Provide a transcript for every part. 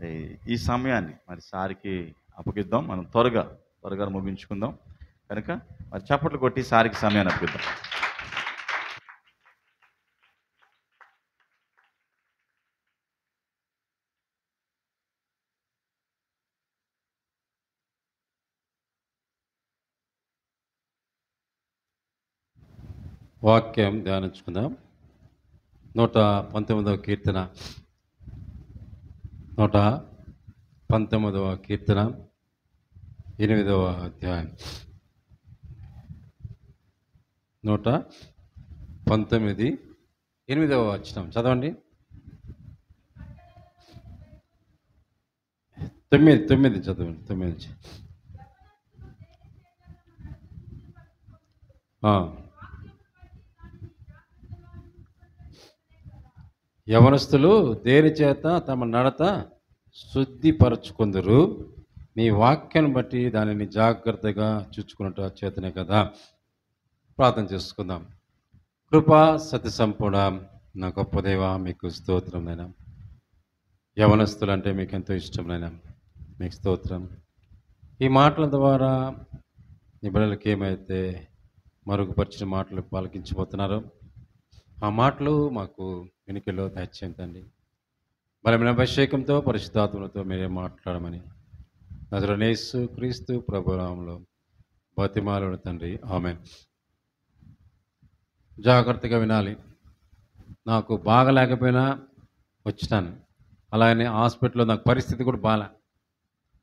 మరి ఈ సమయాన్ని మరి సార్కి అప్పగిద్దాం. మనం త్వరగా ముగించుకుందాం. కనుక మరి చప్పట్లు కొట్టి సార్కి సమయాన్ని అప్పగిద్దాం. వాక్యం ధ్యానించుకుందాం. 119వ కీర్తన 119వ కీర్తన 8వ అధ్యాయం 119 8వ వచనం చదవండి. 9 చదవండి. 9 నుంచి యవనస్తులు దేని చేత తమ నడత శుద్ధిపరచుకుందరు, నీ వాక్యాన్ని బట్టి దానిని జాగ్రత్తగా చూచుకున్నట్టు చేతనే కదా. ప్రార్థన చేసుకుందాం. కృపా సత్య సంపూర్ణ నా గొప్ప దేవ, మీకు స్తోత్రం నైనా. యవనస్తులు అంటే మీకు ఎంతో ఇష్టం నైనా, మీకు స్తోత్రం. ఈ మాటల ద్వారా నీ బిడ్డలకి ఏమైతే మరుగుపరిచిన మాటలు పలికించిపోతున్నారో ఆ మాటలు మాకు వెనుకలో దయచేయండి. బలమైన అభిషేకంతో పరిశుద్ధాత్మలతో మీరే మాట్లాడమని నజరేయుడైన యేసు క్రీస్తు ప్రభునామములో బతిమాలుడు తండ్రి, ఆమేన్. జాగ్రత్తగా వినాలి. నాకు బాగలేకపోయినా వచ్చినాను. అలాగనే హాస్పిటల్లో నాకు పరిస్థితి కూడా బాగా,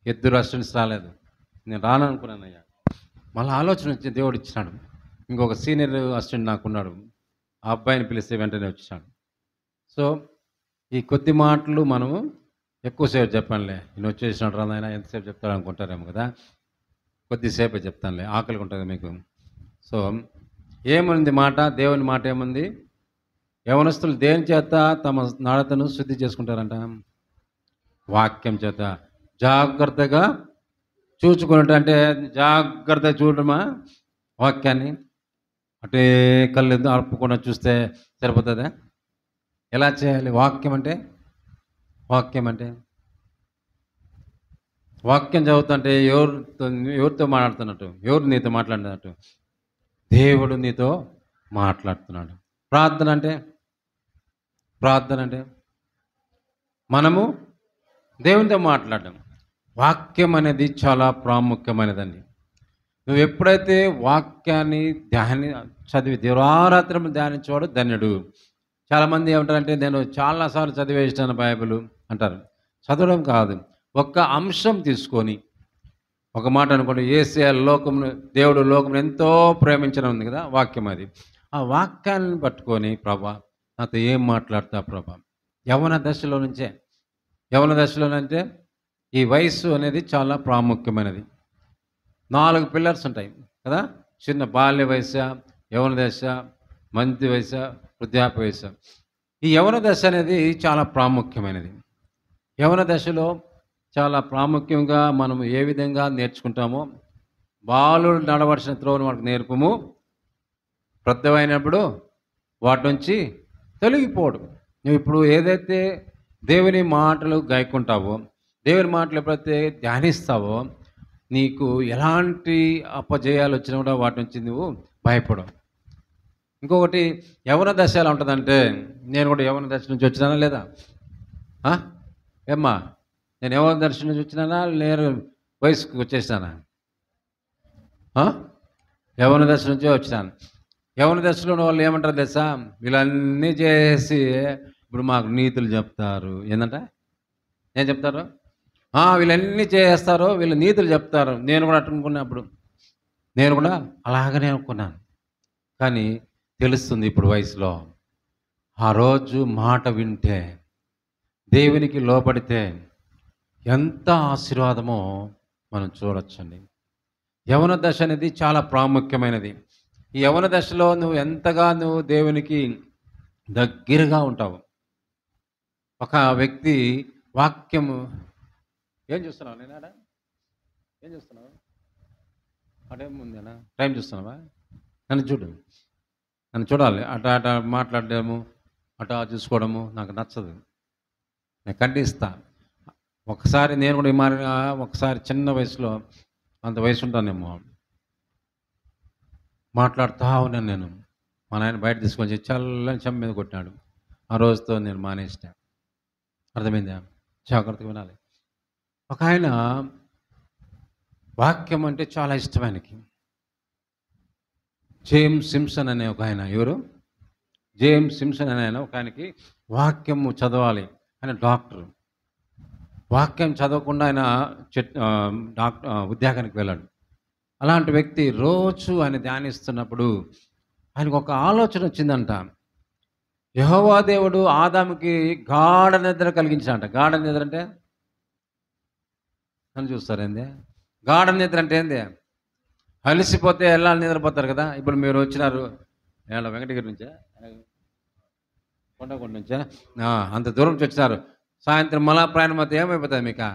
ఇద్దరు అసిస్టెంట్స్ రాలేదు. నేను రాననుకున్నాను అయ్యా. మళ్ళీ ఆలోచన వచ్చి దేవుడు ఇచ్చినాడు. ఇంకొక సీనియర్ అసిస్టెంట్ నాకున్నాడు. ఆ అబ్బాయిని పిలిస్తే వెంటనే వచ్చాడు. సో ఈ కొద్ది మాటలు మనము ఎక్కువసేపు చెప్పానులే, నేను వచ్చేసినాడు రా నాయనా, ఎంతసేపు చెప్తాడు అనుకుంటారేమో కదా. కొద్దిసేపే చెప్తానులే, ఆకలిగా ఉంటుంది మీకు. సో ఏముంది మాట, దేవుని మాట ఏముంది? యవనస్తులు దేని చేత తమ నడతను శుద్ధి చేసుకుంటారంట? వాక్యం చేత. జాగ్రత్తగా చూచుకున్నట్టు అంటే జాగ్రత్తగా చూడమా వాక్యాన్ని? అటే కళ్ళు అర్పకుండా చూస్తే సరిపోతుందా? ఎలా చేయాలి? వాక్యం అంటే వాక్యం చదువుతుంటే ఎవరితో మాట్లాడుతున్నట్టు? ఎవరు నీతో మాట్లాడినట్టు? దేవుడు నీతో మాట్లాడుతున్నాడు. ప్రార్థన అంటే మనము దేవునితో మాట్లాడడం. వాక్యం అనేది చాలా ప్రాముఖ్యమైనదండి. నువ్వు ఎప్పుడైతే వాక్యాన్ని చదివి దివారాత్రం ధ్యానించేవాడు ధన్యుడు. చాలామంది ఏమంటారంటే, నేను చాలాసార్లు చదివేసాను బైబిల్ అంటారు. చదవడం కాదు, ఒక్క అంశం తీసుకొని ఒక మాట అనుకోండి. యేసయ్య దేవుడు లోకం ఎంతో ప్రేమించడం ఉంది కదా, వాక్యం అది. ఆ వాక్యాన్ని పట్టుకొని, ప్రభా నాతో ఏం మాట్లాడతా ప్రభా. యవన దశలోనంటే ఈ వయస్సు అనేది చాలా ప్రాముఖ్యమైనది. 4 పిల్లర్స్ ఉంటాయి కదా. చిన్న బాల్య వయసు, యవన దశ, మంచి వయసు, వృద్ధాప్య వయసు. ఈ యవన దశ అనేది చాలా ప్రాముఖ్యమైనది. యవన దశలో చాలా ప్రాముఖ్యంగా మనం ఏ విధంగా నేర్చుకుంటామో, బాలుడు నడవలసిన త్రోవను మనకు నేర్పము, పెద్దవైనప్పుడు వాటి నుంచి తొలగిపోవడం. నువ్వు ఇప్పుడు ఏదైతే దేవుని మాటలు గాయకుంటావో, దేవుని మాటలు ఎప్పుడైతే ధ్యానిస్తావో, నీకు ఎలాంటి అపజయాలు వచ్చినా కూడా వాటి నుంచి నువ్వు భయపడవు. ఇంకొకటి, యవన దశ ఎలా ఉంటుందంటే, నేను కూడా యవన దశ నుంచి వచ్చినానా లేదా? ఏమ్మా, నేను యవన దశ నుంచి వచ్చినానా, నేను వయసుకు వచ్చేసానా? యవన దశ నుంచే వచ్చినాను. యవన దశలో ఉన్న వాళ్ళు ఏమంటారు తెలుసా? వీళ్ళన్నీ చేసి ఇప్పుడు మాకు నీతులు చెప్తారు. ఏంటంటే ఏం చెప్తారు? వీళ్ళన్నీ చేస్తారు, వీళ్ళు నీతులు చెప్తారు. నేను కూడా అనుకున్నప్పుడు నేను కూడా అలాగనే అనుకున్నాను. కానీ తెలుస్తుంది ఇప్పుడు వయసులో, ఆ రోజు మాట వింటే, దేవునికి లోబడితే ఎంత ఆశీర్వాదమో మనం చూడొచ్చండి. యవన దశ అనేది చాలా ప్రాముఖ్యమైనది. ఈ యవన దశలో నువ్వు ఎంతగా దేవునికి దగ్గరగా ఉంటావు. ఒక వ్యక్తి వాక్యము ఏం చూస్తున్నావు? నేనాడా ఏం చూస్తున్నావు? అటేముందేనా టైం చూస్తున్నావా? నన్ను చూడాలి. అట మాట్లాడము, అట చూసుకోవడము నాకు నచ్చదు. నేను ఖండిస్తా. ఒకసారి నేను కూడా మారిన, ఒకసారి చిన్న వయసులో, అంత వయసు ఉంటానేమో, మాట్లాడుతూ ఉన్నాను నేను. మా నాయన బయట తీసుకొని చల్లని చెంప మీద కొట్టినాడు. ఆ రోజుతో నేను మానేసిన. అర్థమైందా? జాగ్రత్తగా వినాలి. ఒక ఆయన వాక్యం అంటే చాలా ఇష్టం ఆయనకి. జేమ్స్ సిమ్సన్ అనే ఒక ఆయన. ఎవరు? జేమ్స్ సిమ్సన్ అనే ఆయన. ఒక ఆయనకి వాక్యము చదవాలి. ఆయన డాక్టర్. వాక్యం చదవకుండా ఆయన ఉద్యోగానికి వెళ్ళాడు. అలాంటి వ్యక్తి రోజు ఆయన ధ్యానిస్తున్నప్పుడు ఆయనకు ఒక ఆలోచన వచ్చిందంట. యెహోవా దేవుడు ఆదాముకి గాఢ నిద్ర కలిగించాడంట. గాఢ నిద్ర అంటే అని చూస్తారేంది? గాఢ నిద్ర అంటే ఏంది? అలసిపోతే ఎల్లాలి నిద్రపోతారు కదా. ఇప్పుడు మీరు వచ్చినారు వెంకటగిరి నుంచా, కొండకొండ నుంచా, అంత దూరం నుంచి వచ్చినారు. సాయంత్రం మళ్ళా ప్రయాణం అయితే ఏమైపోతుంది? మీకు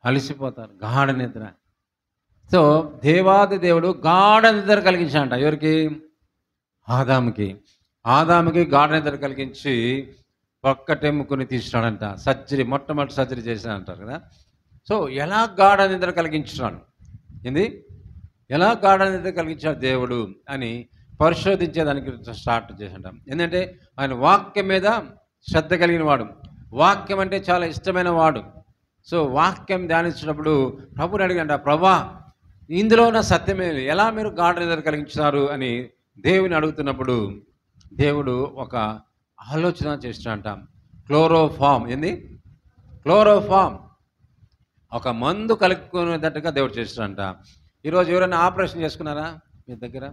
అలసిపోతారు. గాఢ నిద్ర. సో దేవాది దేవుడు గాఢ నిద్ర కలిగించాడంట. ఎవరికి? ఆదాముకి. ఆదాముకి గాఢ నిద్ర కలిగించి పక్కటెమ్ముకుని తీసినాడంట. సర్జరీ, మొట్టమొదటి సర్జరీ చేసినాడంటారు కదా. సో ఎలా గాఢ నిద్ర కలిగించినాడు? ఏంది? ఎలా గాఢ నిద్ర కలిగించాడు దేవుడు అని పరిశోధించేదానికి స్టార్ట్ చేసాడు. ఏంటంటే ఆయన వాక్యం మీద శ్రద్ధ కలిగిన వాడు. వాక్యం అంటే చాలా ఇష్టమైన వాడు. సో వాక్యం ధ్యానించినప్పుడు ప్రభుని అడిగాడు, ప్రభా ఇందులో ఉన్న సత్యమే, ఎలా మీరు గాఢ నిద్ర కలిగించినారు అని దేవుని అడుగుతున్నప్పుడు దేవుడు ఒక ఆలోచన చేసినాడంట. క్లోరోఫామ్. ఏంది? క్లోరోఫామ్. ఒక మందు కలుపుకునేటట్టుగా దేవుడు చేసినాడంట. ఈరోజు ఎవరైనా ఆపరేషన్ చేసుకున్నారా? మీ దగ్గర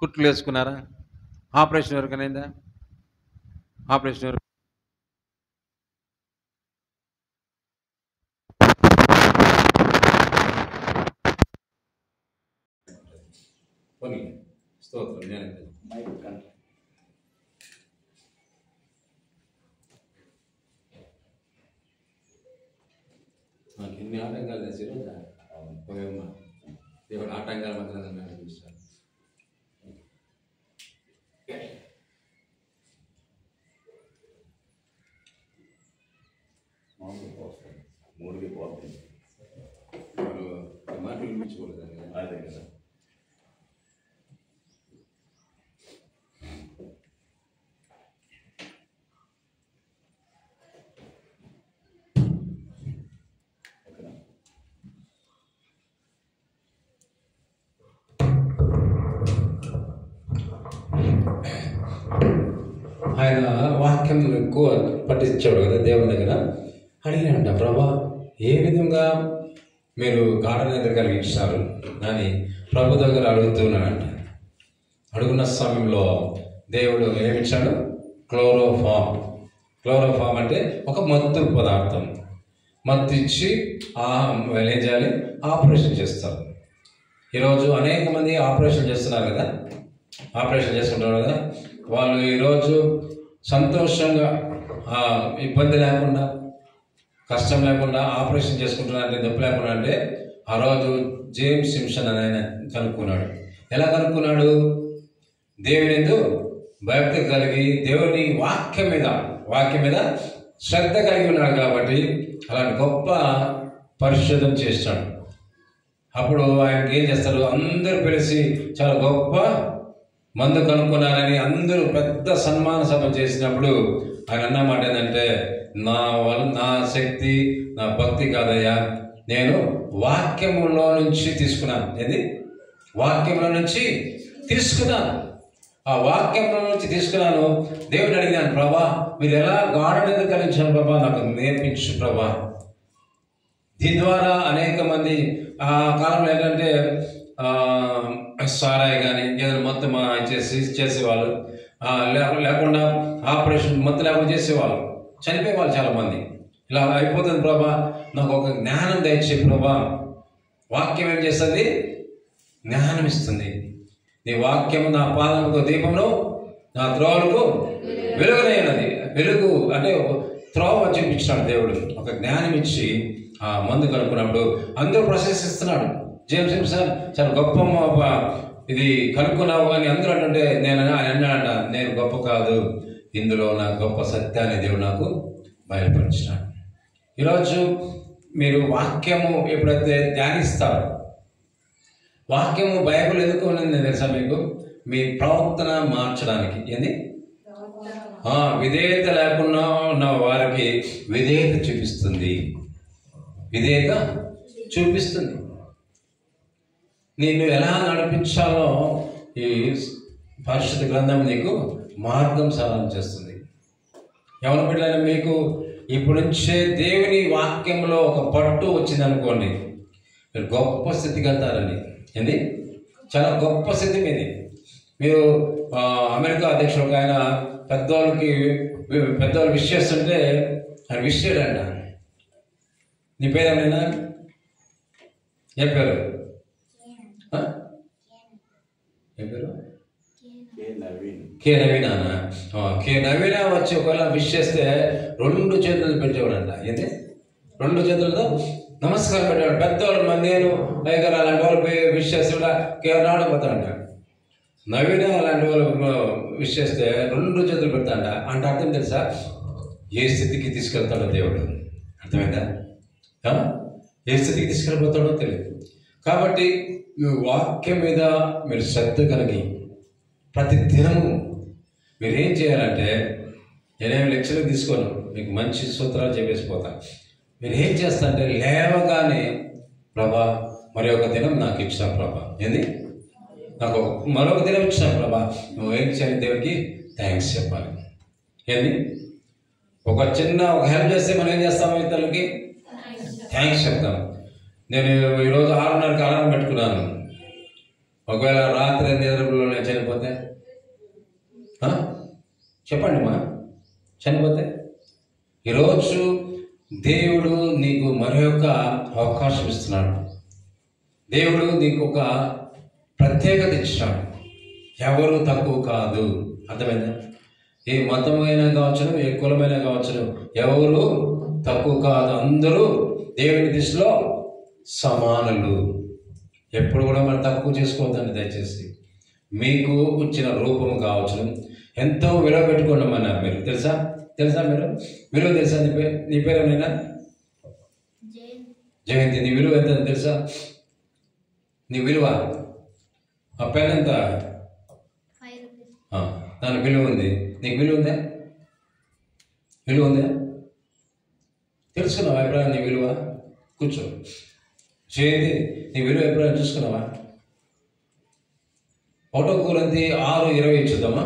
కుట్లు వేసుకున్నారా? ఆపరేషన్ ఎవరికైనా అయిందా? ఆపరేషన్ ఎవరు? నాకు ఎన్ని ఆటంకాలు తెచ్చారు దేవుడు. ఆటంకాల మధ్య నడిపిస్తాడు. మూడుకి పోతుంది. మాటలు వినిపించుకోలేదు. అదే కదా. ఆయన వాక్యం ఎక్కువ పట్టించాడు కదా దేవుని దగ్గర. అడిగినంట, ప్రభా ఏ విధంగా మీరు గాఢ నిద్ర కలిగించారు అని ప్రభు దగ్గర అడుగుతున్నాడంట. అడుగున్న సమయంలో దేవుడు ఏమిచ్చాడు? క్లోరోఫామ్. క్లోరోఫామ్ అంటే ఒక మత్తు పదార్థం. మత్తు ఇచ్చి ఏం చేయాలి? ఆపరేషన్ చేస్తారు. ఈరోజు అనేక మంది ఆపరేషన్ చేస్తున్నారు కదా. ఆపరేషన్ చేసుకుంటారు కదా. వాళ్ళు ఈరోజు సంతోషంగా, ఇబ్బంది లేకుండా, కష్టం లేకుండా ఆపరేషన్ చేసుకుంటున్నారంటే, నొప్పి లేకుండా అంటే ఆ రోజు జేమ్స్ సిమ్సన్ అని ఆయన కనుక్కున్నాడు. ఎలా కనుక్కున్నాడు? దేవుని యందు భక్తి కలిగి దేవుని వాక్యం మీద శ్రద్ధ కలిగి ఉన్నాడు కాబట్టి అలాంటి గొప్ప పరిశోధన చేస్తాడు. అప్పుడు ఆయనకి ఏం చేస్తారు? అందరూ పిలిచి చాలా గొప్ప మందు కనుక్కున్నారని అందరూ పెద్ద సన్మాన సభ చేసినప్పుడు ఆయన అన్నమాట ఏంటంటే, నా శక్తి, నా భక్తి కాదయ్యా, నేను వాక్యములో నుంచి తీసుకున్నాను. ఏది? వాక్యంలో నుంచి తీసుకున్నాను. ఆ వాక్యంలో నుంచి తీసుకున్నాను. దేవుని అడిగినాను, ప్రభా మీరు ఎలా గాఢ నిద్ర కలిగించాను ప్రభా, నాకు నేర్పించు ప్రభా. దీని ద్వారా అనేక మంది ఆ కాలంలో ఏంటంటే సారాయి కానీ ఏదైనా మొత్తం చేసేవాళ్ళు, లేకుండా ఆపరేషన్ మొత్తం లేకుండా చేసేవాళ్ళు, చనిపోయేవాళ్ళు చాలామంది. ఇలా అయిపోతుంది ప్రభా, నాకు ఒక జ్ఞానం దయచే ప్రభా. వాక్యం ఏం చేస్తుంది? జ్ఞానం ఇస్తుంది. నీ వాక్యము నా పాదములకు దీపమును, నా త్రోవలకు వెలుగునైనది. వెలుగు అంటే త్రోవ చూపించినాడు దేవుడు. ఒక జ్ఞానం ఇచ్చి ఆ మందు కనుక్కున్నప్పుడు అందరూ ప్రశంసిస్తున్నాడు. జేమ్స్ సిమ్సన్ చాలా గొప్ప ఇది కనుక్కున్నావు అని అందరూ అంటుంటే ఆయన అన్నాడంట, నేను గొప్ప కాదు, ఇందులో నా గొప్ప సత్యాన్ని దేవుడు నాకు బయలుపరిచినాడు. ఈరోజు మీరు వాక్యము ఎప్పుడైతే ధ్యానిస్తారో, వాక్యము బైబిల్ ఎందుకు ఉన్నది తెలుసా మీకు? మీ ప్రవర్తన మార్చడానికి. ఏంది? విధేయత లేకుండా ఉన్న వారికి విధేయత చూపిస్తుంది. విధేయత చూపిస్తుంది. నిన్ను ఎలా నడిపించాలో ఈ పరిశుద్ధ గ్రంథం నీకు మార్గం సరళం చేస్తుంది. ఎవరి బిడ్డలైనా మీకు ఇప్పుడు నుంచే దేవుని వాక్యంలో ఒక పట్టు వచ్చిందనుకోండి, మీరు గొప్ప స్థితికి వెళ్తారండి. ఏంది? చాలా గొప్ప స్థితి మీది. మీరు అమెరికా అధ్యక్షుడు ఒక ఆయన పెద్దవాళ్ళు విష్ చేస్తుంటే ఆయన విష్ చేయడంట. నీ పేరేమైనా? ఏ పేరు? ఏ పేరు? కే నవీనా? కే నవీనా వచ్చి ఒకవేళ విష్ చేస్తే 2 చేతులు పెట్టేవాడంట. ఏంటి? 2 చేతులతో నమస్కారం పెట్టేవాడు. పెద్దవాళ్ళు నేను లైగర్ అలాంటి వాళ్ళు విష్ చేస్తే కేవలం పోతాడంట. నవీన అలాంటి వాళ్ళు విష్ చేస్తే 2 చేతులు పెడతాంట. అంటే అర్థం తెలుసా? ఏ స్థితికి తీసుకెళ్తాడో దేవుడు. అర్థమైందా? ఏ స్థితికి తీసుకెళ్ళిపోతాడో తెలియదు. కాబట్టి వాక్యం మీద మీరు శ్రద్ధ కలిగి ప్రతి దినము మీరు ఏం చేయాలంటే, నేనేమి లెక్చర్లు తీసుకోను, మీకు మంచి సూత్రాలు చెప్పేసిపోతాను. మీరు ఏం చేస్తారంటే లేవగానే, ప్రభా మరి ఒక దినం నాకు ఇచ్చిన ప్రభా, ఏంది నాకు మరొక దినం ఇచ్చిన ప్రభా, నువ్వేం చేయాలి? దేవుడికి థ్యాంక్స్ చెప్పాలి. ఏంది? ఒక హెల్ప్ చేస్తే మనం ఏం చేస్తాము? ఇతరులకి థ్యాంక్స్ చెప్తాం. నేను ఈరోజు 6:30కి అలారం పెట్టుకున్నాను. ఒకవేళ రాత్రి నిద్రలో నేను చనిపోతే చెప్పండి మా, చనిపోతే ఈరోజు దేవుడు నీకు మరొక అవకాశం ఇస్తున్నాడు. దేవుడు నీకు ఒక ప్రత్యేకత ఇచ్చినాడు. ఎవరు తక్కువ కాదు. అర్థమైందా? ఏ మతమైనా కావచ్చు, ఏ కులమైనా కావచ్చు, ఎవరు తక్కువ కాదు. అందరూ దేవుని దృష్టిలో సమానులు. ఎప్పుడు కూడా మనం తక్కువ చేసుకోవద్దండి దయచేసి. మీకు వచ్చిన రూపం కావచ్చు, ఎంతో విలువ పెట్టుకోండమన్నారు. మీరు తెలుసా మీరు విలువ తెలుసా? నీ పేరు ఏమైనా? జయంతి. నీ విలువ ఎంత తెలుసా? నీ విలువ ఆ పెన్ ఎంత? దానికి విలువ ఉంది. నీకు విలువ ఉందా? విలువ ఉందా? తెలుసుకున్నావా ఎప్పుడైనా నీ విలువ? కూర్చో. జయంతి, నీ విలువ ఎప్పుడైనా చూసుకున్నావా? 1 కొరింథీ 6:20 చూద్దామా?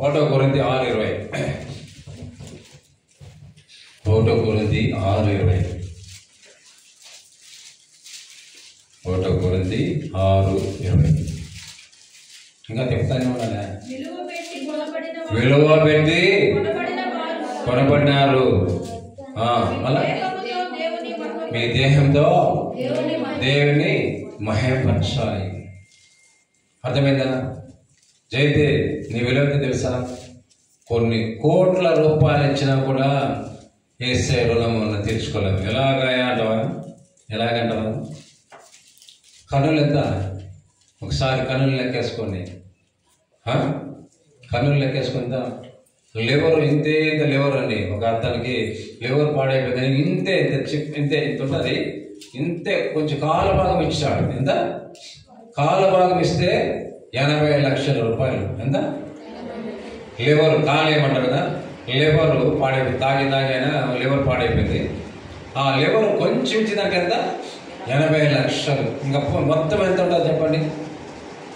1 కొరింథీ 6:20. 1 కొరింథీ 6:20. 1 కొరింథీ 6:20. ఇంకా చెప్తానే ఉన్నానా? విలువ పెట్టి కొనబడినారు. మళ్ళా మీ దేహంతో దేవుని మహిమపరచాలి. అర్థమైందా? జైతే నీ విలువ తెలుసా? కొన్ని కోట్ల రూపాయలు ఇచ్చినా కూడా యేసయ్య రుణములను తీర్చుకోలేము. ఎలాగంటావా? కన్నులు ఎంత? ఒకసారి కన్నులు లెక్కేసుకోండి. కన్నులు లెక్కేసుకుంటా. లివర్ ఇంత లివర్ అండి. ఒక అతనికి లివర్ పాడైపోయింది. ఇంత ఉంటుంది. ఇంతే కొంచెం కాల భాగం ఇచ్చాడు. ఎంత? కాల భాగం ఇస్తే 80 లక్షల రూపాయలు. ఎంత? లివర్ కాలేయమంటారు కదా, లివర్ పాడైపోయింది. తాగైనా లివర్ పాడైపోయింది. ఆ లివర్ కొంచెం ఇచ్చేదానికి ఎంత? 80 లక్షలు. ఇంకా మొత్తం ఎంత ఉంటుంది చెప్పండి?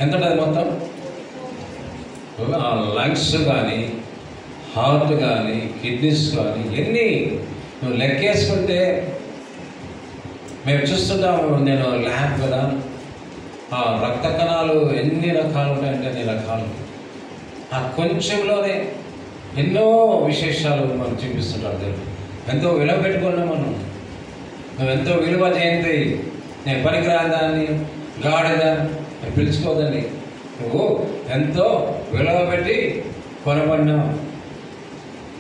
ఎంత ఉంటుంది మొత్తం? లంగ్స్ కానీ, హార్ట్ కానీ, కిడ్నీస్ కానీ, ఎన్ని నువ్వు లెక్కేసుకుంటే, మేము చూస్తుంటాము. నేను ల్యాబ్ కదా, రక్త కణాలు ఎన్ని రకాలు ఉంటాయంటే అన్ని రకాలు. ఆ కొంచెంలోనే ఎన్నో విశేషాలు మనం చూపిస్తుంటారు. దేవుడు ఎంతో విలువ పెట్టుకున్నాం మనం. నువ్వు ఎంతో విలువ చేయండి. నేను పనికిరాని దాన్ని గాడిద పిలుచుకోదండి. నువ్వు ఎంతో విలువ పెట్టి కొనబడినావు.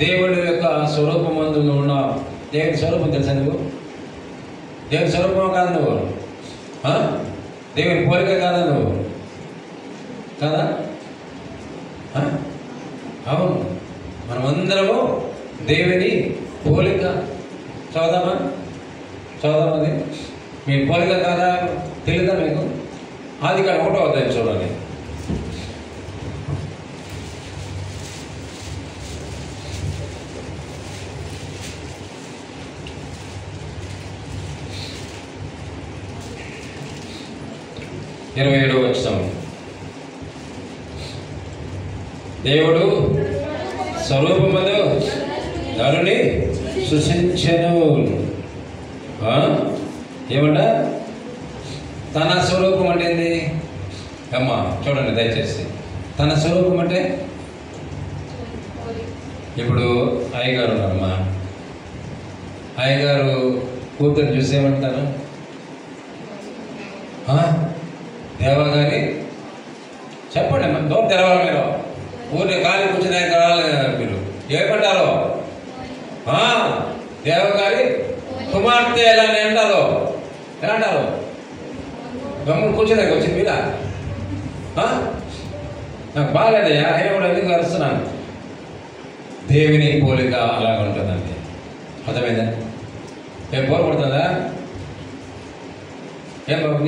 దేవుడి యొక్క స్వరూపమందు నువ్వు ఉన్నావు. దేవుడి స్వరూపం తెలుసా నువ్వు? దేవుడి స్వరూపం కాదు నువ్వు. దేవుని పోలిక కాదా నువ్వు? కాదా? అవును, మనమందరము దేవుని పోలిక. చదువుదామా? అది మీ పోలిక కాదా తెలీదా మీకు? ఆదికాండం 1వ అధ్యాయం చూడండి. ఇరవై 27వ వచనం. దేవుడు స్వరూపమందు నరుని సృష్టించెను. ఏమంట? తన స్వరూపం అంటే ఏంది అమ్మా? చూడండి దయచేసి. తన స్వరూపం అంటే ఇప్పుడు అయ్యగారు ఉన్నారమ్మా. అయ్యగారు కూతురు చూసేమంటారు? దేవగారి చెప్పండి అమ్మా. దూరం తెరవాలి మీరు. ఊరిని ఖాళీ కూర్చునే కావాలి మీరు. ఏమంటారు? దేవగారి కుమార్తె ఎలా అంటారు? ఎలా అంటారు? గమ్మును కూర్చోడానికి వచ్చింది మీద. నాకు బాగాలేదయ్యా, అయినా కూడా ఎందుకు అరుస్తున్నాను? దేవుని పోలిక అలాగ ఉంటుందండి. అర్థమైందా? ఏం బోర్ పడుతుందా? ఏం బాబు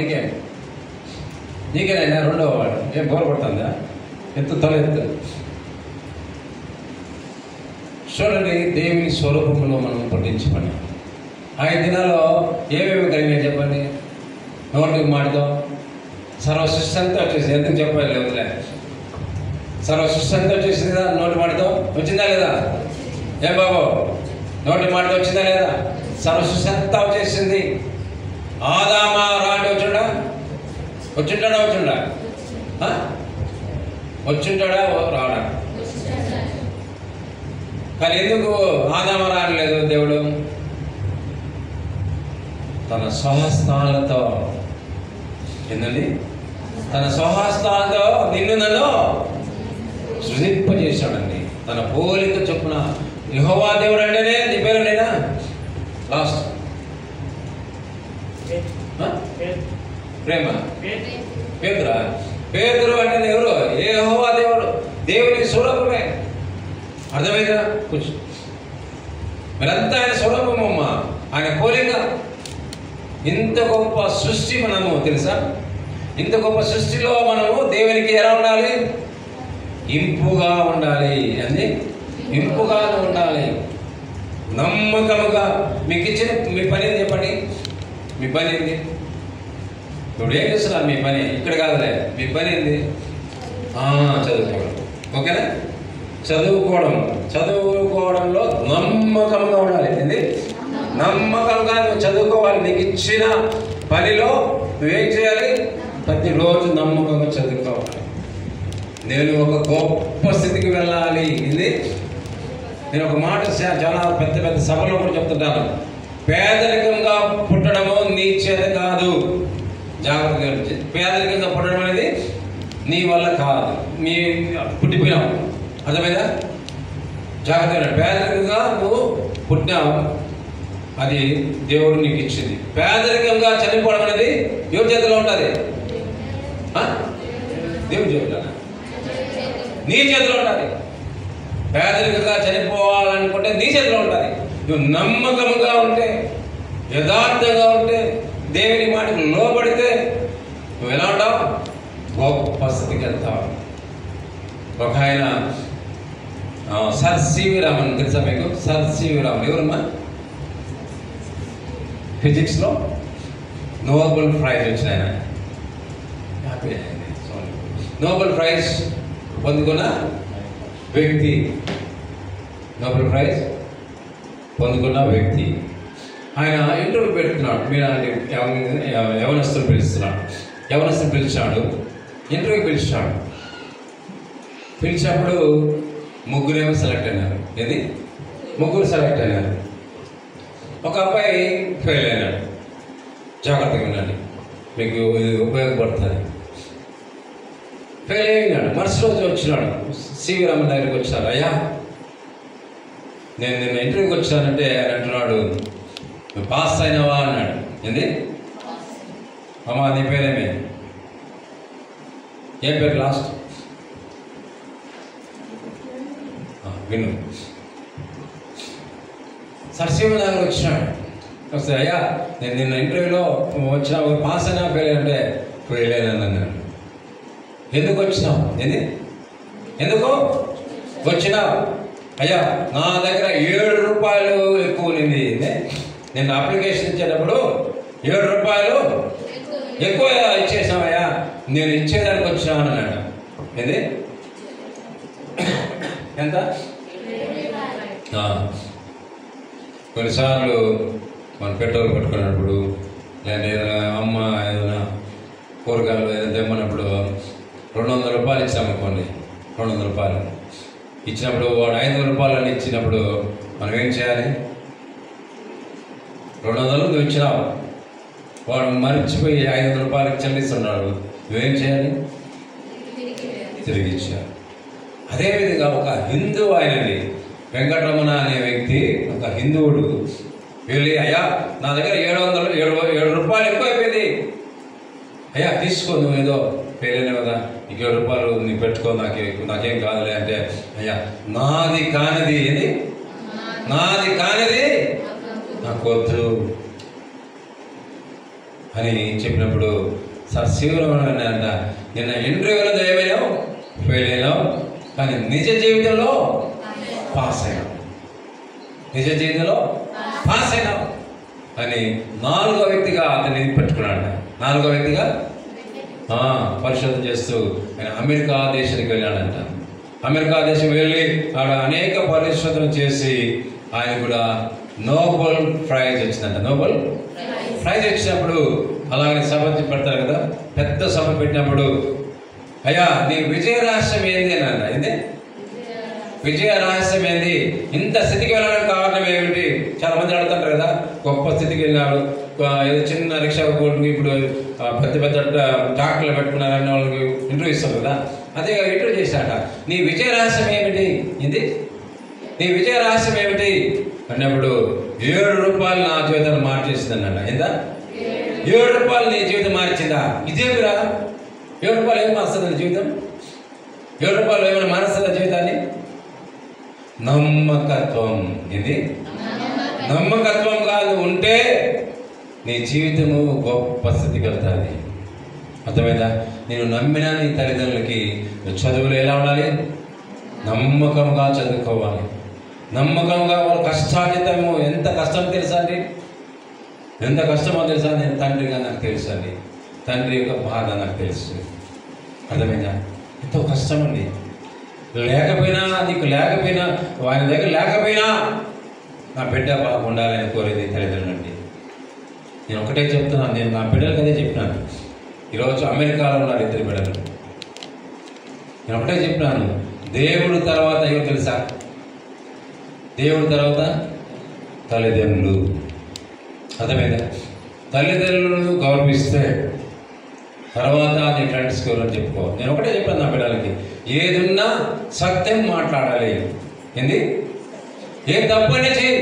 నీకేనైనా 2వ వాడు ఏం బోర్ పడుతుందా? తల ఎత్తు. చూడండి, దేవుని స్వరూపంలో మనం పట్టించుకున్నాం. 5 దినాల్లో ఏమేమి కలిగినాయి చెప్పండి? నోటికి మాటతో సర్వ సృష్టి అంతా వచ్చేసింది. ఎందుకు చెప్పాలి? వదిలే. సర్వ సృష్టి అంతా వచ్చేసింది కదా నోటి మాటతో. వచ్చిందా లేదా? ఏం బాబు, నోటి మాటతో వచ్చిందా లేదా? సర్వ సృష్టి అంతా వచ్చేసింది. ఆదామా రా అంటే వచ్చిండా? వచ్చింటాడా రావడా? కానీ ఎందుకు ఆదామా రానలేదు దేవుడు? తన స్వహస్తాలతో ఏందండి? తన స్వహస్తాలతో నిన్ను నన్ను సృజింపజేశాడండి. తన పోలిక చొప్పున. యెహోవా దేవుడు అంటేనే నీ పేరు నేనా? లాస్ట్ ప్రేమ పేతురు అంటే ఎవరు? యెహోవా దేవుడు. దేవుని స్వరూపమే. అర్థమైందా? కూర్చో. మీరంతా ఆయన స్వరూపమమ్మా, ఆయన పోలిక. ఇంత గొప్ప సృష్టి మనము తెలుసా? ఇంత గొప్ప సృష్టిలో మనము దేవునికి ఎలా ఉండాలి? ఇంపుగా ఉండాలి. అని ఇంపుగా ఉండాలి, నమ్మకముగా. మీకు ఇచ్చిన మీ పని ఏంది చెప్పండి? మీ పని ఏంది? ఇప్పుడు ఏం చేస్తున్నారు? మీ పని ఇక్కడ కాదులే. మీ పని ఏంది? చదువుకోవడం. ఓకేనా? చదువుకోవడంలో నమ్మకంగా ఉండాలి. ఏంది? నమ్మకంగా నువ్వు చదువుకోవాలి. నీకు ఇచ్చిన పనిలో నువ్వేం చేయాలి? ప్రతిరోజు నమ్మకంగా చదువుకోవాలి. నేను ఒక గొప్ప స్థితికి వెళ్ళాలి. ఇది నేను ఒక మాట చాలా పెద్ద పెద్ద సభలో కూడా చెప్తుంటాను. పేదరికంగా పుట్టడము నీ చేత కాదు. జాగ్రత్తగా. పేదరికంగా పుట్టడం అనేది నీ వల్ల కాదు. నీ పుట్టిపోయినావు. అర్థమైందా? జాగ్రత్తగా. పేదరికంగా నువ్వు పుట్టినావు, అది దేవుడు నీకు ఇచ్చింది. పేదరికంగా చనిపోవడం అనేది ఎవరి చేతిలో ఉంటుంది? దేవుడి చేతిలో, నీ చేతిలో ఉంటుంది. పేదరికంగా చనిపోవాలనుకుంటే నీ చేతిలో ఉంటుంది. నువ్వు నమ్మకంగా ఉంటే, యథార్థంగా ఉంటే, దేవుని మాటకు లోబడితే నువ్వు ఎలా ఉంటావు? గొప్ప స్థితికి వెళ్తావు. ఒక ఆయన సర్ సివి రామన్ తెలుసా మీకు? సర్ సివి రామన్ ఎవరమ్మా? ఫిజిక్స్లో నోబెల్ ప్రైజ్ వచ్చిన ఆయన. నోబెల్ ప్రైజ్ పొందుకున్న వ్యక్తి. నోబెల్ ప్రైజ్ పొందుకున్న వ్యక్తి. ఆయన ఇంటర్వ్యూ పెడుతున్నాడు. మీరు యవనస్తులు పిలిచాడు. ఇంటర్వ్యూ పిలిచాడు. పిలిచినప్పుడు ముగ్గురేమో సెలెక్ట్ అయినారు. ఏది? ముగ్గురు సెలెక్ట్ అయినారు. ఒక అబ్బాయి ఫెయిల్ అయినాడు. జాగ్రత్తగా ఉండండి, మీకు ఇది ఉపయోగపడుతుంది. ఫెయిల్ అయినాడు. మరుసటి రోజు వచ్చినాడు. సివి రామన్ దగ్గరికి వచ్చినాడు. అయ్యా, నేను నిన్న ఇంటర్వ్యూకి వచ్చానంటే ఆయన అంటున్నాడు, నువ్వు పాస్ అయినావా అన్నాడు. ఏంది? అమ్మా నీ పేరేమే? ఏం పేరు లాస్ట్? విను. సరసీమ దగ్గర వచ్చినాడు. వస్తే అయ్యా నేను నిన్న ఇంటర్వ్యూలో వచ్చిన పాస్ అయినా ఫెయిల్ అంటే ఫెయిల్ అయినాను అన్నాడు. ఎందుకు వచ్చినావు? ఎందుకు వచ్చినావు? అయ్యా నా దగ్గర 7 రూపాయలు ఎక్కువ ఉంది. నిన్న అప్లికేషన్ ఇచ్చేటప్పుడు 7 రూపాయలు ఎక్కువ ఇచ్చేసామయ్యా, నేను ఇచ్చేదానికి వచ్చినాను అన్నాడు. ఎంత? కొన్నిసార్లు మన పెట్రోల్ పట్టుకున్నప్పుడు లేదా ఏదైనా అమ్మ ఏదైనా కూరగాయలు ఏదైనా తెమ్మన్నప్పుడు 200 రూపాయలు ఇచ్చామనుకోండి. 200 రూపాయలు ఇచ్చినప్పుడు వాడు 500 రూపాయలు అని ఇచ్చినప్పుడు మనం ఏం చేయాలి? 200 నువ్వు ఇచ్చినావు, వాడు మర్చిపోయి 500 రూపాయలకి చెల్లిస్తున్నాడు, నువ్వేం చేయాలి? తిరిగి ఇచ్చారు. అదేవిధంగా ఒక హిందూ ఆయనండి వెంకటరమణ అనే వ్యక్తి, ఒక హిందువుడు వెళ్ళి అయ్యా నా దగ్గర 7 రూపాయలు ఎక్కువ అయిపోయింది, అయ్యా తీసుకో, నువ్వు ఏదో పేరైనా కదా, నీకు 7 రూపాయలు నీకు పెట్టుకో, నాకేం కాదులే అంటే, అయ్యా నాది కానిది నాకు వద్దు అని చెప్పినప్పుడు సార్ శివరామన్ అంట, నిన్న ఇంటర్వ్యూలో ఏమైనావు ఫెయిల్ అయినావు, కానీ నిజ జీవితంలో పాస్ అయినావు, అని 4వ వ్యక్తిగా అతన్ని పెట్టుకున్నాడు. 4వ వ్యక్తిగా పరిశోధన చేస్తూ ఆయన అమెరికా దేశానికి వెళ్ళాడంట. అమెరికా దేశం వెళ్ళి ఆడ అనేక పరిశోధన చేసి ఆయన కూడా నోబెల్ ప్రైజ్ వచ్చిందంట. నోబెల్ ప్రైజ్ వచ్చినప్పుడు అలాగే సభ పెడతారు కదా, పెద్ద సభ పెట్టినప్పుడు అయ్యా నీ విజయ రహస్యం ఏంది అని అన్న. విజయ రహస్యం ఏంది? ఇంత స్థితికి వెళ్ళడానికి కారణం ఏమిటి? చాలా మంది అడుగుతుంటారు కదా, గొప్ప స్థితికి వెళ్ళినాడు, ఏదో చిన్న రిక్షా కొట్టుకు ఇప్పుడు పెద్ద పెద్ద డాక్టర్లు పెట్టుకున్నారని వాళ్ళకి ఇంటర్వ్యూ ఇస్తారు కదా, అదే ఇంటర్వ్యూ చేశాట. నీ విజయ రహస్యం ఏమిటి? నీ విజయ రహస్యం ఏమిటి అన్నప్పుడు 7 రూపాయలు నా జీవితాన్ని మార్చేసింది అన్నట. ఎంత? 7 రూపాయలు నీ జీవితం మార్చిందా? ఇదేమిరా 7 రూపాయలు ఏం మారుస్తుంది జీవితం? 7 రూపాయలు ఏమైనా మారుస్తుందా జీవితాన్ని? నమ్మకత్వం. నమ్మకత్వంగా ఉంటే నీ జీవితము గొప్ప స్థితికి వెళ్తుంది. అర్థమైందా? నేను నమ్మిన నీ తల్లిదండ్రులకి చదువులు ఎలా ఉండాలి? నమ్మకంగా చదువుకోవాలి. నమ్మకంగా వాళ్ళ కష్టాజితము ఎంత కష్టం తెలుసా అండి? ఎంత కష్టమో తెలుసా? నేను తండ్రిగా నాకు తెలుసు అండి, తండ్రి యొక్క బాధ నాకు తెలుసు. అర్థమైందా? ఎంతో కష్టం అండి. నీకు లేకపోయినా ఆయన దగ్గర లేకపోయినా నా బిడ్డ బాగుండాలని కోరేది తల్లిదండ్రులు అండి. నేను ఒకటే చెప్తున్నాను, నేను నా బిడ్డలకు అదే చెప్పినాను. ఈరోజు అమెరికాలో ఉన్నారు 2 బిడ్డలు. నేను ఒకటే చెప్పినాను, దేవుడు తర్వాత ఎవరు తెలుసా? దేవుడు తర్వాత తల్లిదండ్రులు. అర్థమైందా? తల్లిదండ్రులను గౌరవిస్తే తర్వాత నీ ఫ్రెండ్స్కి ఎవరని చెప్పుకో. నేను ఒకటే చెప్పాను నా బిడ్డలకి, ఏదున్నా సత్యం మాట్లాడాలి. ఏ తప్పనే చేయి,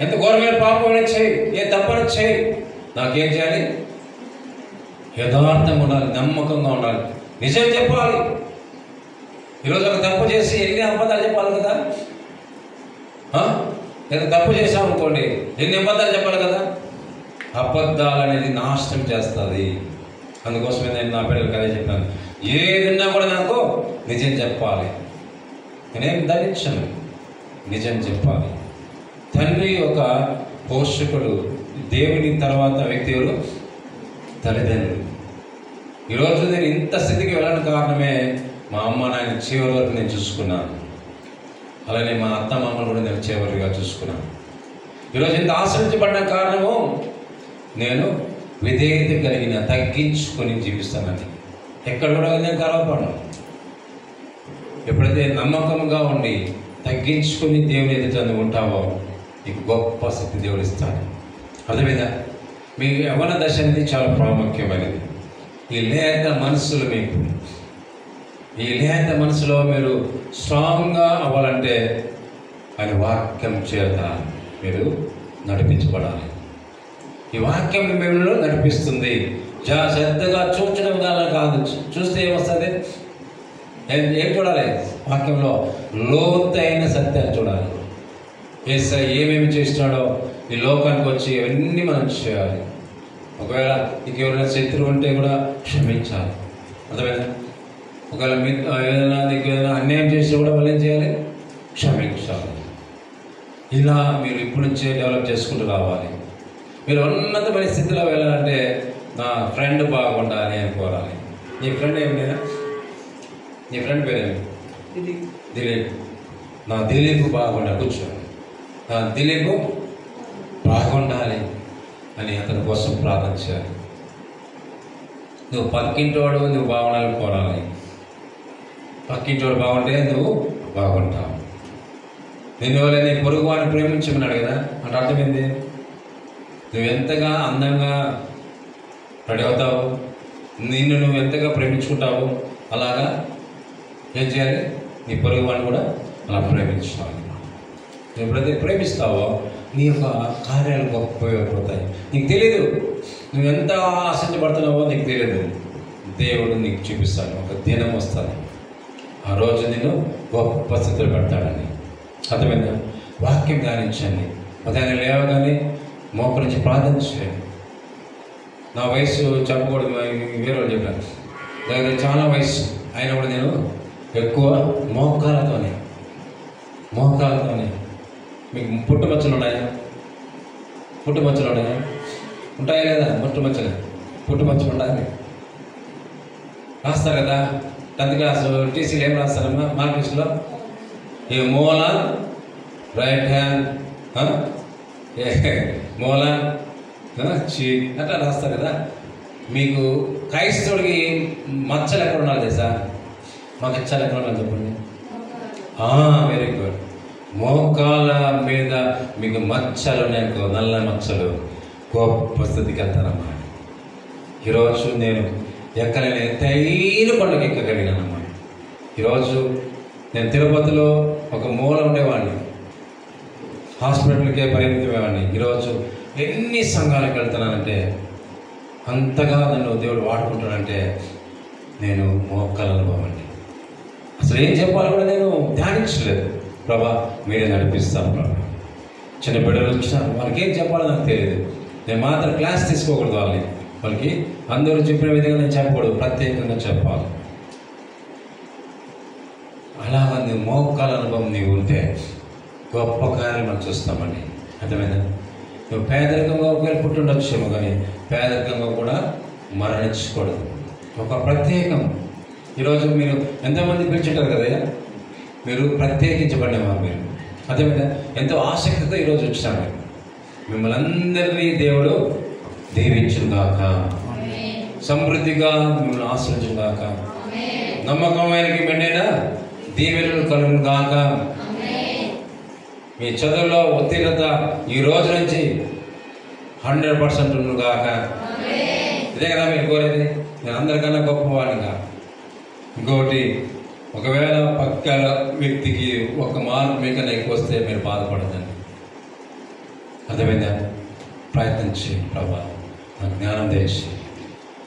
ఎంత ఘోరమైన పాపమైనా చేయి, ఏ తప్పని చేయి, నాకేం చేయాలి? యథార్థంగా ఉండాలి, నమ్మకంగా ఉండాలి, నిజం చెప్పాలి. ఈరోజు ఒక తప్పు చేసి ఎన్ని అబద్ధాలు చెప్పాలి కదా? ఏదో తప్పు చేసామనుకోండి, ఎన్ని అబద్ధాలు చెప్పాలి కదా? అబద్ధాలు అనేది నాశనం చేస్తుంది. అందుకోసమే నేను నా బిడ్డలకు అదే చెప్పాను, ఏదన్నా కూడా నాకు నిజం చెప్పాలి. నేనేం ధరించను, నిజం చెప్పాలి. తండ్రి ఒక పోషకుడు, దేవుని తర్వాత వ్యక్తి ఎవరు? తల్లిదండ్రులు. ఈరోజు నేను ఇంత స్థితికి వెళ్ళడానికి కారణమే మా అమ్మ నాయన చివరి వరకు నేను చూసుకున్నాను. అలానే మా అత్త మామలు కూడా నేను చివరిగా చూసుకున్నాను. ఈరోజు ఇంత ఆశ్రయించబడిన కారణము నేను విధేయత కలిగిన తగ్గించుకొని జీవిస్తానని. ఎక్కడ కూడా నేను గర్వపడను. ఎప్పుడైతే నమ్మకంగా ఉండి తగ్గించుకొని దేవుని ఎదుట ఉంటావో నీకు గొప్ప శక్తి దేవుడు ఇస్తాడు. అర్థమైందా? మీ యవ్వన దశ అనేది చాలా ప్రాముఖ్యమైనది. ఈ లేత మనసులు మీకు, ఈ లేత మనసులో మీరు స్ట్రాంగ్గా అవ్వాలంటే ఆయన వాక్యం చేత మీరు నడిపించబడాలి. ఈ వాక్యం మిమ్మల్ని నడిపిస్తుంది. శ్రద్ధగా చూచడం వల్ల కాదు, చూస్తే ఏమొస్తుంది? ఏం చూడాలి? వాక్యంలో లోతైన సత్యాలు చూడాలి. యేసయ్య ఏమేమి చేసినాడో ఈ లోకానికి వచ్చి అవన్నీ మనం చేయాలి. ఒకవేళ నీకు ఎవరైనా శత్రువు ఉంటే కూడా క్షమించాలి. అర్థమైనా? ఒకవేళ మీకు ఏదైనా అన్యాయం చేసినా కూడా వాళ్ళు ఏం చేయాలి? క్షమించాలి. ఇలా మీరు ఇప్పటి నుంచే డెవలప్ చేసుకుంటూ రావాలి. మీరు ఉన్నత పరిస్థితిలో వెళ్ళాలంటే నా ఫ్రెండ్ బాగుండాలి అని కోరాలి. నీ ఫ్రెండ్ ఏమైనా? నీ ఫ్రెండ్ పేరేమి? దిలీప్. నా దిలీప్ బాగుండాలి. కూర్చోండి. నా దిలీప్ బాగుండాలి అని అతని కోసం ప్రార్థన చేయాలి. నువ్వు పక్కింటోడు నువ్వు బాగుండాలని కోరాలి. పక్కింటోడు బాగుంటే నువ్వు బాగుంటావు. నేను నీ పొరుగు వాడిని ప్రేమించమన్నాడు కదా అంటే అర్థమైంది. నువ్వు ఎంతగా అందంగా రెడీ అవుతావు, నిన్ను నువ్వు ఎంతగా ప్రేమించుకుంటావు, అలాగా ఏం చేయాలి? నీ పొరుగు వాడిని కూడా అలా ప్రేమించాలి. నువ్వు ఎప్పుడైతే ప్రేమిస్తావో నీ యొక్క కార్యాలు గొప్ప ఉపయోగపడతాయి. నీకు తెలియదు నువ్వు ఎంత ఆశించబడుతున్నావో, నీకు తెలియదు. దేవుడు నీకు చూపిస్తాడు. ఒక దినం వస్తుంది, ఆ రోజు నేను గొప్ప స్థితిలో పెడతాడని. అర్థమైందా? వాక్యం ధ్యానించండి. ఉదయాన్నే లేవగానే మోకరించి ప్రార్థన చేయండి. నా వయసు చెప్పకూడదు, వేరే వాళ్ళు చెప్పాను. దగ్గర చాలా వయసు అయినా కూడా నేను ఎక్కువ మోకాలతోనే మీకు పుట్టుమచ్చలు ఉన్నాయా? పుట్టుమచ్చలు ఉన్నాయా? ఉంటాయా లేదా? పుట్టుమచ్చలు ఉండాలి. రాస్తారు కదా 10th క్లాస్ టీసీలు ఏం రాస్తారమ్మా? మార్క్ లిస్ట్లో ఏ మూల రైట్ హ్యాండ్ మూల చీ అట్లా రాస్తారు కదా. మీకు క్రైస్తవుడికి మచ్చలు ఎక్కడ ఉండాలి తెలుసా? మాకు ఇచ్చాలు ఎక్కడ ఉండాలి చెప్పండి. Very good. మోకాల మీద మీకు మచ్చలు ఉన్నాయనుకో, నల్ల మచ్చలు, గొప్ప స్థితికి వెళ్తానమ్మా. ఈరోజు నేను ఎక్కలేని ఎత్తైన కొండకి ఎక్కగలిగినానమ్మా. ఈరోజు నేను తిరుపతిలో ఒక మూల ఉండేవాడిని, హాస్పిటల్కే పరిమితమేవాడిని. ఈరోజు ఎన్ని సంఘాలకు వెళ్తున్నానంటే, అంతగా నన్ను దేవుడు వాడుకుంటాడంటే నేను మోకాల అనుభవం అండి. అసలు ఏం చెప్పాలి కూడా నేను ధ్యానించలేదు. ప్రభా మీరే నడిపిస్తాను ప్రభా. చిన్న బిడ్డలు వచ్చినారు, వాళ్ళకి ఏం చెప్పాలో నాకు తెలియదు. నేను మాత్రం క్లాస్ తీసుకోకూడదు వాళ్ళకి అందరూ చెప్పిన విధంగా నేను చెప్పకూడదు, ప్రత్యేకంగా చెప్పాలి. అలాగా నువ్వు మోకాల అనుభవం నీవు ఉంటే గొప్ప కార్యాలు మనం చూస్తామండి. అర్థమైందా? నువ్వు పేదరికంగా ఒకవేళ పుట్టుండొచ్చేమో, కానీ పేదరికంగా కూడా మరణించకూడదు. ఒక ప్రత్యేకం. ఈరోజు మీరు ఎంతోమంది పిలిచింటారు కదా, మీరు ప్రత్యేకించబడినవారు. మీరు అదేవిధంగా ఎంతో ఆసక్తితో ఈరోజు వచ్చాను. మిమ్మల్ని అందరినీ దేవుడు దీవించుగాక, సమృద్ధిగా మిమ్మల్ని ఆశ్రయించుగాక, నమ్మకమైనకి మెండైన దీవెనలు కలుగును గాక. మీ చదువులో ఉత్తీర్ణత ఈ రోజు నుంచి 100% ఉండును గాక. ఇదే కదా మీరు కోరేది. నేను అందరికన్నా గొప్పవాడిగా. ఇంకొకటి, ఒకవేళ పక్కన వ్యక్తికి ఒక మార్క్ మీకన్నా ఎక్కువ వస్తే మీరు బాధపడదండి. అర్థమైందా? ప్రయత్నం చేయండి. ప్రభా నాకు జ్ఞానం తెచ్చి,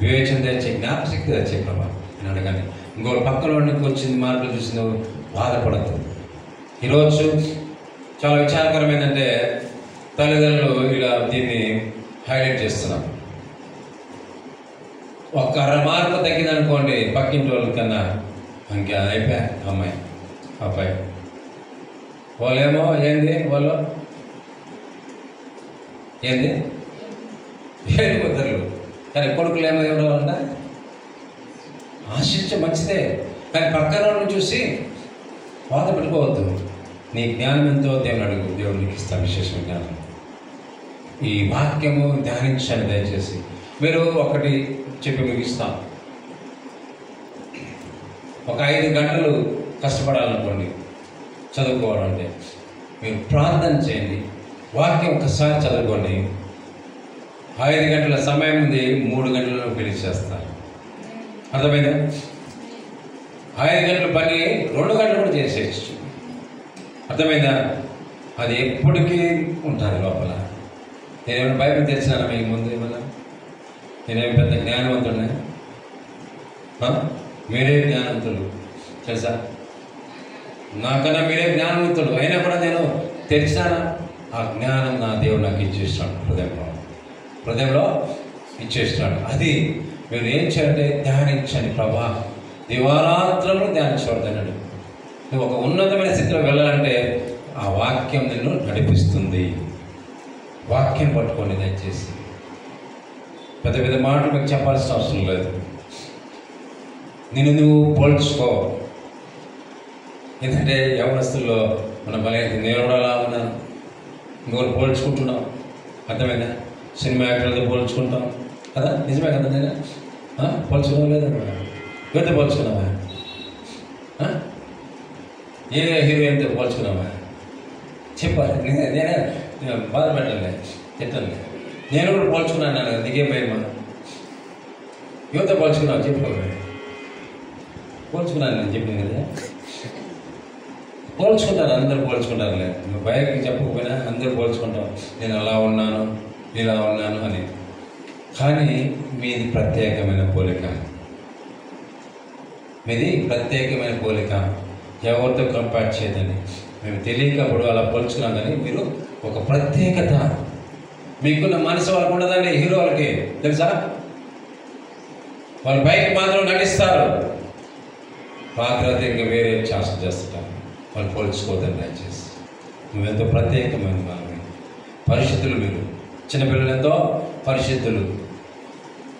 వివేచన తెచ్చి, జ్ఞాపశక్తి తెచ్చే ప్రభా నేను అడగాలి. ఇంకొక పక్కన వాడికి వచ్చింది మార్కులు చూసి నువ్వు బాధపడద్దు. ఈరోజు చాలా విచారకరం ఏంటంటే, తల్లిదండ్రులు ఇలా దీన్ని హైలైట్ చేస్తున్నాం. ఒక 1/2 మార్కు తగ్గిందనుకోండి పక్కింటి వాళ్ళకన్నా, ఇంకా అయిపోయా అమ్మాయి అబ్బాయి. వాళ్ళేమో ఏంది ఏడు కుదరలు, కానీ కొడుకులు ఏమో ఎవరో అంట ఆశించ మంచిదే, కానీ పక్కన వాళ్ళని చూసి బాధ పెట్టుకోవద్దు. నీ జ్ఞానం ఎంతో దేవుని అడుగు, దేవుడు నీకు ఇస్తాను విశేషమైన జ్ఞానం. ఈ వాక్యము ధ్యానించండి దయచేసి. మీరు ఒకటి చెప్పి ముగిస్తాం. ఒక 5 గంటలు కష్టపడాలనుకోండి చదువుకోవాలంటే, మీరు ప్రార్థన చేయండి, వాక్యం ఒక్కసారి చదువుకోండి. 5 గంటల సమయం ఉంది, 3 గంటలలో ఫినిష్ చేస్తారు. అర్థమైందా? 5 గంటల పని 2 గంటలు కూడా చేసేయచ్చు. అర్థమైందా? అది ఎప్పటికీ ఉంటుంది లోపల. నేనేమైనా బైబిల్ తెచ్చినానా మీకు ముందు? ఏమన్నా నేనేమి పెద్ద జ్ఞానవంతుడినా? మీరే జ్ఞానవంతులు తెలుసా? నాకన్నా మీరే జ్ఞానవంతుడు. అయినా కూడా నేను తెరిచానా ఆ జ్ఞానం నా దేవుడు నాకు ఇచ్చేస్తున్నాడు. హృదయంలో ఇచ్చేస్తున్నాడు. అది మీరు ఏం చేయాలంటే ధ్యానించండి. ప్రభా దివారాత్రంలో ధ్యానించబడుతున్నాడు. నువ్వు ఒక ఉన్నతమైన స్థితిలో వెళ్ళాలంటే ఆ వాక్యం నిన్ను నడిపిస్తుంది. వాక్యం పట్టుకోండి దయచేసి. పెద్ద పెద్ద మాటలు మీకు చెప్పాల్సిన అవసరం లేదు. నిన్ను నువ్వు పోల్చుకో. ఎందుకంటే యవనస్తుల్లో మన బలహీనత, నేను కూడా అలా ఉన్నాను, ఇంకొకరు పోల్చుకుంటున్నాం. అర్థమైందా? సినిమా యాక్టర్లతో పోల్చుకుంటాం కదా, నిజమే కదా? నేను పోల్చుకోవడం లేదా? ఎవరితో పోల్చుకున్నావా? ఏ హీరోయిన్తో పోల్చుకున్నావా? చెప్పాలి. నేనే బాధ పెట్టలే, తిట్టలే. నేను కూడా పోల్చుకున్నాను. నాన్న నీకేం భయమా? యువత పోల్చుకున్నావు చెప్పుకోవాలి. పోల్చుకున్నాను నేను చెప్పింది కదా. పోల్చుకుంటారు, అందరూ పోల్చుకుంటారులే. నువ్వు బయటకి చెప్పకపోయినా అందరూ పోల్చుకుంటాం. నేను అలా ఉన్నాను, ఇలా ఉన్నాను అని. కానీ మీది ప్రత్యేకమైన పోలిక. మీది ప్రత్యేకమైన పోలిక. ఎవరితో కంపేర్ చేయదని మేము తెలియకప్పుడు అలా పోల్చుకున్నాం. కానీ మీరు ఒక ప్రత్యేకత మీకున్న మనసు వాళ్ళకు ఉండదండి. హీరో వాళ్ళకి తెలుసా? వాళ్ళు బయట మాత్రం నటిస్తారు, రాత్రి ఇంకా వేరే చేష్టలు చేస్తుంటారు. వాళ్ళు పోల్చుకోవద్దని దయచేసి. నువ్వెంతో ప్రత్యేకమైన వాళ్ళని, పరిశుద్ధులు. మీరు చిన్నపిల్లలు ఎంతో పరిశుద్ధులు.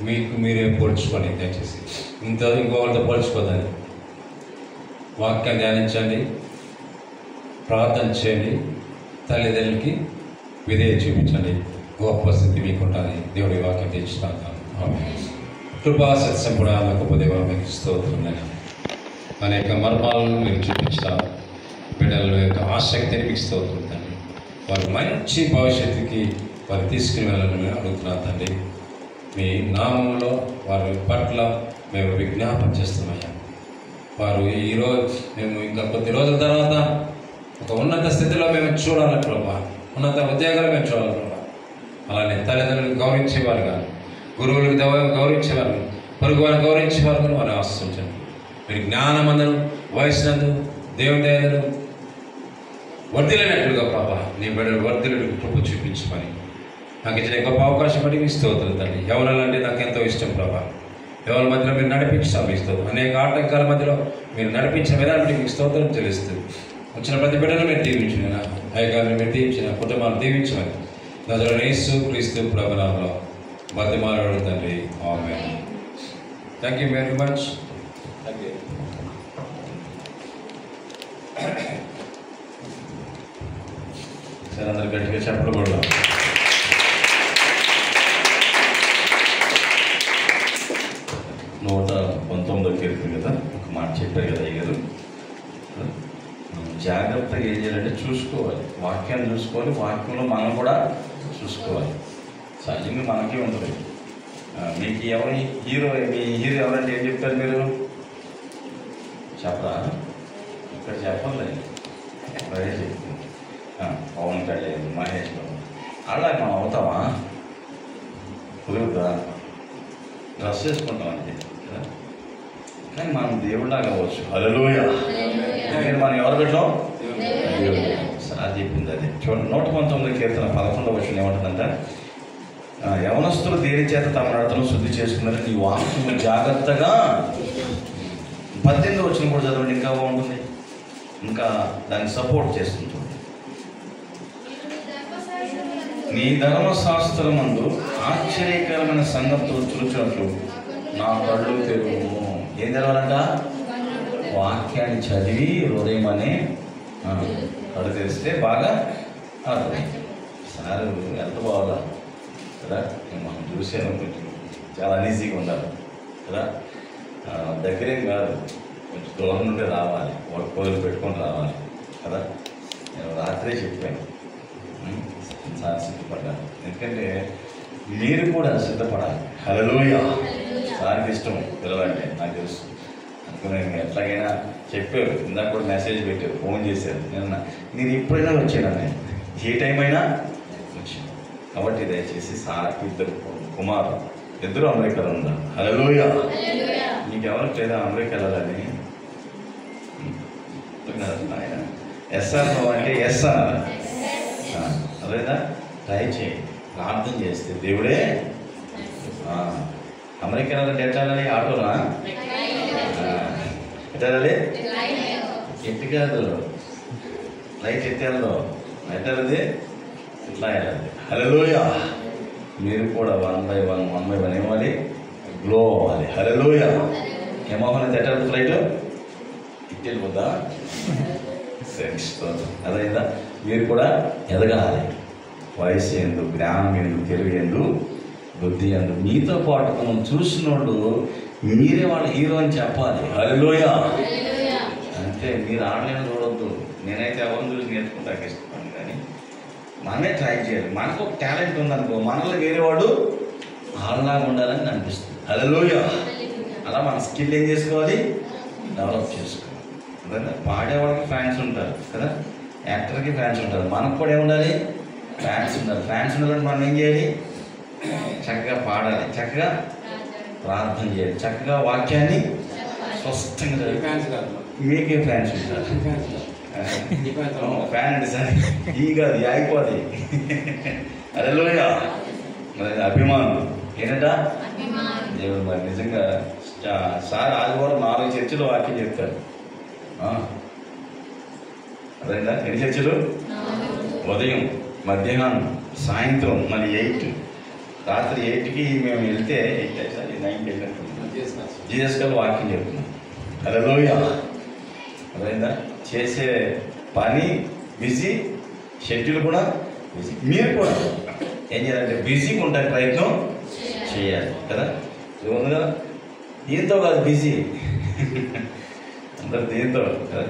మీకు మీరే పోల్చుకోండి దయచేసి. ఇంకోళ్ళతో పోల్చుకోదని. వాక్యం ధ్యానించండి, ప్రార్థన చేయండి, తల్లిదండ్రులకి విధేయ చూపించండి. గొప్ప స్థితి మీకు ఉంటుంది. దేవుడి వాక్యం తెచ్చుతాను. కృపా సత్సంపుడు దేవా మీకు స్తోత్రుందని అనేక మర్మాలను మీరు చూపించారు. బిడ్డల యొక్క ఆసక్తిని మీకు స్తోత్రుందండి. వారి మంచి భవిష్యత్తుకి వారు తీసుకుని వెళ్ళాలని అడుగుతున్నాను తండ్రి. మీ నామంలో వారి పట్ల మేము విజ్ఞాపన చేస్తున్నామయ్యా. వారు ఈరోజు మేము ఇంకా కొద్ది రోజుల తర్వాత ఒక ఉన్నత స్థితిలో మేము చూడాలి ప్రభా. ఉన్నత ఉద్యోగాలు మేము చూడాలి ప్రభా. అలానే తల్లిదండ్రులను గౌరవించేవారు కానీ, గురువులకు గౌరవించేవారు, పొరుగు వారిని గౌరవించేవారు కానీ వారిని ఆశించండి. మీరు జ్ఞానమందరూ వయసునందు దేవుని దయను వర్ధిల్లినట్లుగా ప్రభా నీ బిడ్డలు వర్ధిల్లుడికి కృప చూపించమని నాకు ఇచ్చిన గొప్ప అవకాశం బట్టి మీకు స్తోత్రం తండ్రి. యవనాలంటే నాకు ఎంతో ఇష్టం ప్రభా. యవన మధ్యలో మీరు నడిపించాలి మీకు స్తోత్రం. అనేక ఆటంకాల మధ్యలో మీరు నడిపించిన విధానం బట్టి మీకు స్తోత్రం తెలుస్తుంది. వచ్చిన ప్రతి బిడ్డను మీరు దీవించిన, అయ్యగారిని మీరు దీవించిన, కుటుంబాన్ని దీవించమని నజరేయుడైన యేసు క్రీస్తు ప్రభునామములో బతిమాలాడు తండ్రి. ఆమేన్. Thank you very much. Thank you. సరే, అందరు గట్టిగా చెప్పలు కూడా. 119వ కీర్తన కదా, ఒక మాట చెప్పారు కదా అయ్యారు. జాగ్రత్తగా ఏం చేయాలంటే చూసుకోవాలి, వాక్యాన్ని చూసుకోవాలి, వాక్యంలో మనం కూడా చూసుకోవాలి. సహజంగా మనకే ఉంటుంది. మీకు ఎవరు హీరో, మీ హీరో ఎవరంటే ఏం చెప్తారు మీరు? చెప్పరా? ఇక్కడ చెప్పండి. అదే చెప్తుంది. పవన్ కళ్యాణ్, మహేష్ బాబు అలా మనం అవుతామా? కుదురుతా? డ్రెస్ వేసుకుంటాం అంతే కదా. కానీ మనం దేవుడిలాగా అవ్వచ్చు. హల్లెలూయా. ఎందుకంటే మనం ఎవరు పెట్టాం? సార్ చెప్పింది అదే. చూడండి, 119వ కీర్తన 11వ వచనం ఏమంటుందంట? యవనస్తులు దేని చేత తమ నడతను శుద్ధి చేసుకున్నారు, నీ వాక్యము జాగ్రత్తగా. 18వ వచనం కూడా చదవండి, ఇంకా బాగుంటుంది. ఇంకా దాన్ని సపోర్ట్ చేస్తుంది. నీ ధర్మశాస్త్రమందు ఆశ్చర్యకరమైన సంగతులు చూచినట్లు నా కళ్ళు తెరువు. ఏం తెరవాలంట? వాక్యాన్ని చదివి హృదయం అనే కళ్ళు తెరిస్తే బాగా అర్థం. సార్ ఎంత బాగా కదా, మనం చూసాను. కొంచెం చాలా ఈజీగా ఉండాలి కదా, దగ్గరేం కాదు, కొంచెం దూరం నుండి రావాలి, ఒక కోరిక పెట్టుకొని రావాలి కదా. నేను రాత్రే చెప్పాను సార్ సిద్ధపడ్డాను. ఎందుకంటే మీరు కూడా సిద్ధపడాలి. హల్లెలూయా. సార్కి ఇష్టం పిల్లలంటే నాకు తెలుసు. అందుకని నేను ఎట్లాగైనా చెప్పారు. ఇందాక కూడా మెసేజ్ పెట్టారు, ఫోన్ చేశారు. నేను ఎప్పుడైనా వచ్చాను, నేను ఏ టైం అయినా వచ్చాను. కాబట్టి దయచేసి సార్కి 2 కుమారులు, 2 అమెరికాలో ఉన్నారు. హల్లెలూయా. మీకు ఎవరికి లేదా అమెరికా వెళ్ళాలని? ఆయన ఎస్ఆర్ అంటే ఎస్ అన్నారు. లేదా ట్రై చేయండి. ప్రార్థన చేస్తే దేవుడే. అమెరికా వెళ్ళాలంటే ఎట్టాలని? ఆటోనా? ఎట్టాలి? ఎట్టి కాదు, లైట్ ఎట్టేదో ఎట్టాలది, ఇట్లా వెళ్ళాలి. హల్లెలూయా. మీరు కూడా 1 by 1 ఏమవ్వాలి? గ్లో అవ్వాలి. హల్లెలూయా. ఏమవ్వాలి? ఎట్టాలి ఫ్లైట్? ఇట్టి వెళ్ళిపోద్దా? అదైందా? మీరు కూడా ఎదగాలి. వయసు ఎందు, జ్ఞానం ఎందు, తెలివి ఎందు, బుద్ధి ఎందు. మీతో పాటు మనం చూసినోళ్ళు మీరే వాళ్ళ హీరో అని చెప్పాలి. హల్లెలూయా. అంటే మీరు ఆడలేని చూడొద్దు. నేనైతే ఎవరిని చూసి నేర్చుకుంటానికి ఇష్టపడి, కానీ మనమే ట్రై చేయాలి. మనకు ఒక టాలెంట్ ఉందనుకో, మనల్ని వేరే వాడు ఆళ్ళలాగా ఉండాలని అనిపిస్తుంది. హల్లెలూయా. అలా మన స్కిల్ ఏం చేసుకోవాలి? డెవలప్ చేసుకోవాలి. అదే పాడేవాళ్ళకి ఫ్యాన్స్ ఉంటారు కదా, యాక్టర్కి ఫ్యాన్స్ ఉంటారు. మనకు కూడా ఏముండాలి? ఫ్యాన్స్ ఉండాలి. ఫ్యాన్స్ ఉండాలంటే మనం ఏం చేయాలి? చక్కగా పాడాలి, చక్కగా ప్రార్థన చేయాలి, చక్కగా వాక్యాన్ని స్పష్టంగా. మీకే ఫ్యాన్స్ ఉంటారు. ఫ్యాన్ అండి సార్, ఈ కాదు అయిపోది. హల్లెలూయా. మరి అభిమానం ఏంటంట? దేవుడు మరి నిజంగా సార్ ఆదివారం 4 చర్చిలో వాక్యం చెప్తారు. అదేందా? ఎన్ని చర్చలు? ఉదయం, మధ్యాహ్నం, సాయంత్రం, మళ్ళీ 8, రాత్రి 8కి మేము వెళ్తే 9కి వెళ్ళినట్టు జీసస్ గారు వాక్యం చెప్తున్నాం. హల్లెలూయా. అదేందా? చేసే పని బిజీ, షెడ్యూల్ కూడా బిజీ. మీరు కూడా ఏం చేయాలంటే బిజీగా ఉంటాయి, ప్రయత్నం చేయాలి కదా. ఉంది కదా, దీంతో కాదు బిజీ, అందరు దీంతో.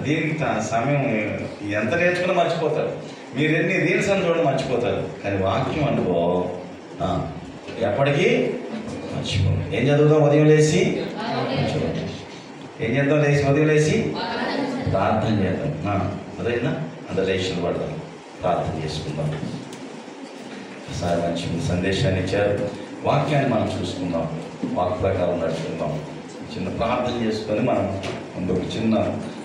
దీనికి సమయం ఎంత నేర్చుకున్నా మర్చిపోతారు. మీరు ఎన్ని రీల్స్ అని చూడండి మర్చిపోతారు, కానీ వాక్యం అనుకో ఎప్పటికీ మర్చిపో. ఏం చదువుతాం? ఉదయం లేచి ఏం చేద్దాం? ఉదయం లేచి ప్రార్థన చేద్దాం. అదైనా అందరు లేచిన పడదాం, ప్రార్థన చేసుకుందాం. సార్ మంచి సందేశాన్ని ఇచ్చారు. వాక్యాన్ని మనం చూసుకుందాం, వాక్ ప్రకారం నడుచుకుందాం. చిన్న ప్రార్థన చేసుకొని మనం ముందు ఒక చిన్న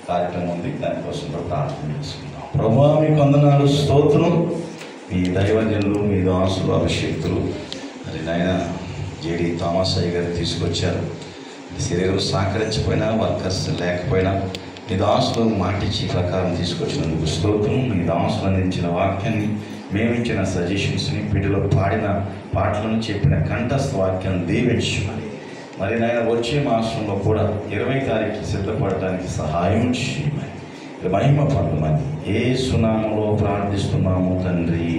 కార్యక్రమం ఉంది, దానికోసం కూడా ప్రార్థన చేసుకుందాం. ప్రభువా మీకు వందనాలు, స్తోత్రం. మీ దైవజనులు, మీ దాసులు, అభిషేక్తులు మరి నాయన జేడి థామస్ అయ్య గారు తీసుకొచ్చారు. శరీరం సహకరించకపోయినా, వర్కర్స్ లేకపోయినా మీ దాసులు మాటిచ్చి ప్రకారం తీసుకొచ్చినందుకు స్తోత్రం. మీ దాసులు అందించిన వాక్యాన్ని, మేమిచ్చిన సజెషన్స్ని, వీటిలో పాడిన పాటలను, చెప్పిన కంఠస్థ వాక్యాన్ని దీవించమని, మరి నాయన వచ్చే మాసంలో కూడా 20 తారీఖు సిద్ధపడటానికి సహాయం చేయమని, మహిమ పొందమని యేసు నామములో ప్రార్థిస్తున్నాము తండ్రి.